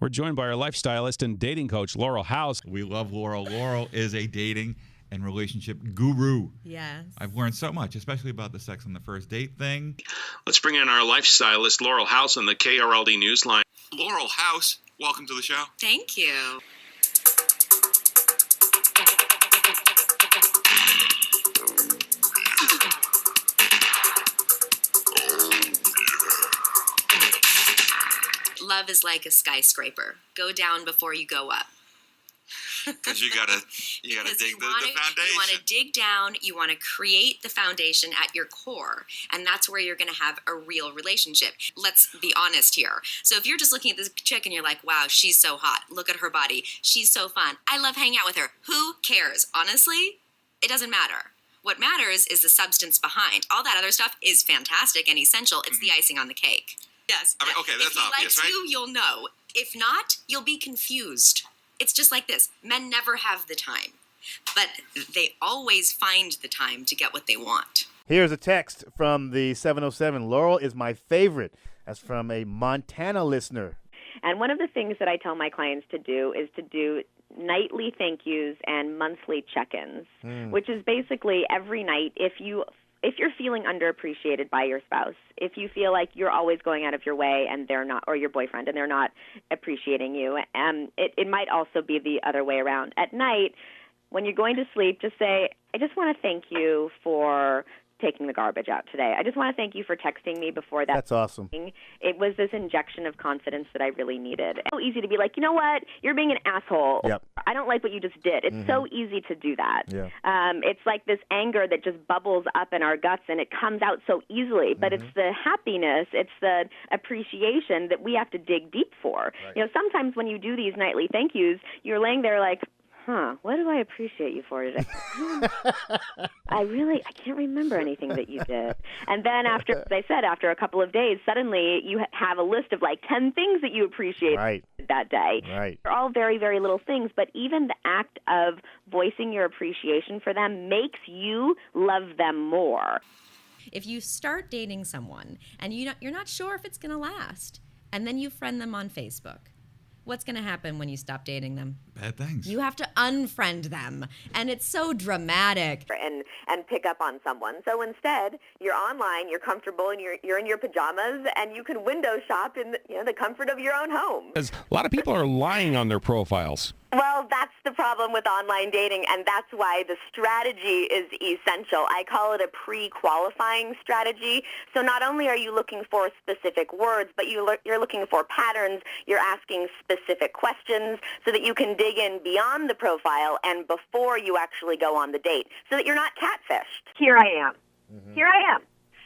We're joined by our lifestylist and dating coach, Laurel House. We love Laurel. Laurel is a dating and relationship guru. Yes. I've learned so much, especially about the sex on the first date thing. Let's bring in our lifestylist, Laurel House, on the KRLD Newsline. Laurel House, welcome to the show. Thank you. Love is like a skyscraper. Go down before you go up. Because you gotta dig the foundation. You want to dig down. You want to create the foundation at your core, and that's where you're going to have a real relationship. Let's be honest here. So if you're just looking at this chick and you're like, "Wow, she's so hot. Look at her body. She's so fun. I love hanging out with her." Who cares? Honestly, it doesn't matter. What matters is the substance behind. All that other stuff is fantastic and essential. It's the icing on the cake. Yes. I mean, okay, that's obvious, right? If he likes right? you, you'll know. If not, you'll be confused. It's just like this. Men never have the time, but they always find the time to get what they want. Here's a text from the 707. Laurel is my favorite. That's from a Montana listener. And one of the things that I tell my clients to do is to do nightly thank yous and monthly check-ins, which is basically every night if you're feeling underappreciated by your spouse, if you feel like you're always going out of your way and they're not, or your boyfriend, and they're not appreciating you, it might also be the other way around. At night, when you're going to sleep, just say, I just want to thank you for taking the garbage out today. I just want to thank you for texting me before that. That's awesome. It was this injection of confidence that I really needed. It's so easy to be like, you know what? You're being an asshole. Yep. I don't like what you just did. It's so easy to do that. Yeah. It's like this anger that just bubbles up in our guts and it comes out so easily. But it's the happiness, it's the appreciation that we have to dig deep for. Right. You know, sometimes when you do these nightly thank yous, you're laying there like, what do I appreciate you for today? I can't remember anything that you did. And then after, as I said, after a couple of days, suddenly you have a list of like 10 things that you appreciate that day. Right. They're all very, very little things, but even the act of voicing your appreciation for them makes you love them more. If you start dating someone and you're not sure if it's going to last, and then you friend them on Facebook, what's going to happen when you stop dating them? Bad things. You have to unfriend them. And it's so dramatic. And pick up on someone. So instead, you're online, you're comfortable, and you're in your pajamas, and you can window shop in the comfort of your own home. Because a lot of people are lying on their profiles. Well, that's the problem with online dating, and that's why the strategy is essential. I call it a pre-qualifying strategy. So not only are you looking for specific words, but you're looking for patterns. You're asking specific questions so that you can dig in beyond the profile and before you actually go on the date, so that you're not catfished. Here I am. Here I am.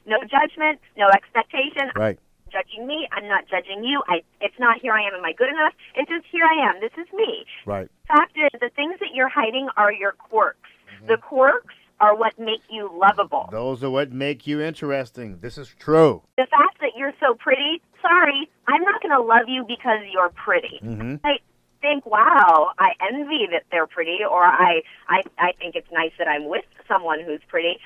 No judgment, no expectation. Right. Judging me, I'm not judging you. It's not here I am I good enough? It's just here I am. This is me. Right. Fact is, the things that you're hiding are your quirks. The quirks are what make you lovable. Those are what make you interesting. This is true. The fact that you're so pretty, sorry, I'm not going to love you because you're pretty. I think, wow, I envy that they're pretty, or I think it's nice that I'm with someone who's pretty.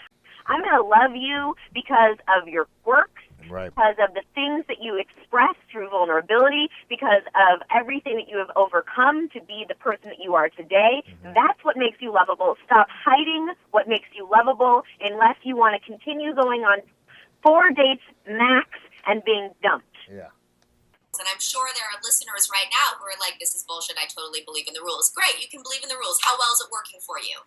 I'm going to love you because of your quirks. Right. Because of the things that you express through vulnerability, because of everything that you have overcome to be the person that you are today. That's what makes you lovable. Stop hiding what makes you lovable unless you want to continue going on 4 dates max and being dumped. Yeah. And I'm sure there are listeners right now who are like, this is bullshit. I totally believe in the rules. Great. You can believe in the rules. How well is it working for you?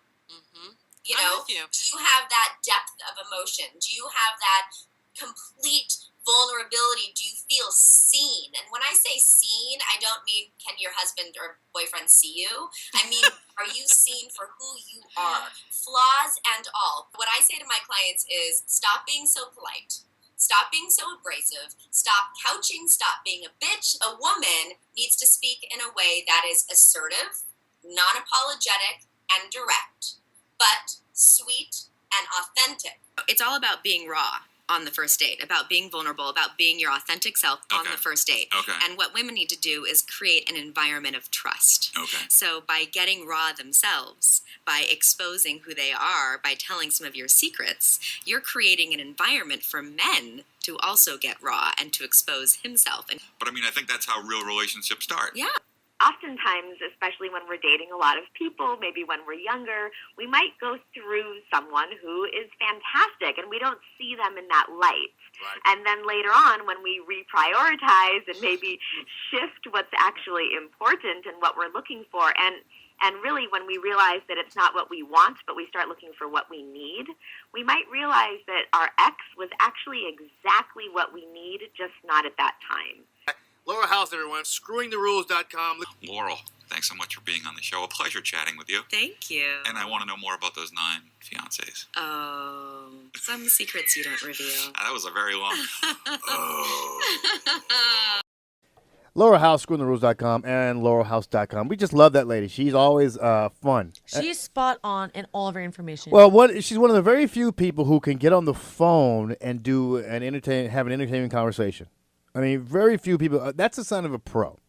You know, do you have that depth of emotion? Do you have that complete vulnerability? Do you feel seen? And when I say seen, I don't mean can your husband or boyfriend see you? I mean, are you seen for who you are? Flaws and all. What I say to my clients is stop being so polite. Stop being so abrasive. Stop couching. Stop being a bitch. A woman needs to speak in a way that is assertive, non-apologetic, and direct, but sweet and authentic. It's all about being raw on the first date, about being vulnerable, about being your authentic self on the first date. And what women need to do is create an environment of trust. So by getting raw themselves, by exposing who they are, by telling some of your secrets, you're creating an environment for men to also get raw and to expose himself. But I mean, I think that's how real relationships start. Yeah. Oftentimes, especially when we're dating a lot of people, maybe when we're younger, we might go through someone who is fantastic and we don't see them in that light. Right. And then later on, when we reprioritize and maybe shift what's actually important and what we're looking for, and really when we realize that it's not what we want, but we start looking for what we need, we might realize that our ex was actually exactly what we need, just not at that time. Laurel House, everyone. ScrewingTheRules.com. Laurel, thanks so much for being on the show. A pleasure chatting with you. Thank you. And I want to know more about those 9 fiancés. Oh, some secrets you don't reveal. That was a very long. Laurel House, ScrewingTheRules.com, and LaurelHouse.com. We just love that lady. She's always fun. She's spot on in all of her information. Well, she's one of the very few people who can get on the phone and have an entertaining conversation. I mean, very few people. That's a sign of a pro.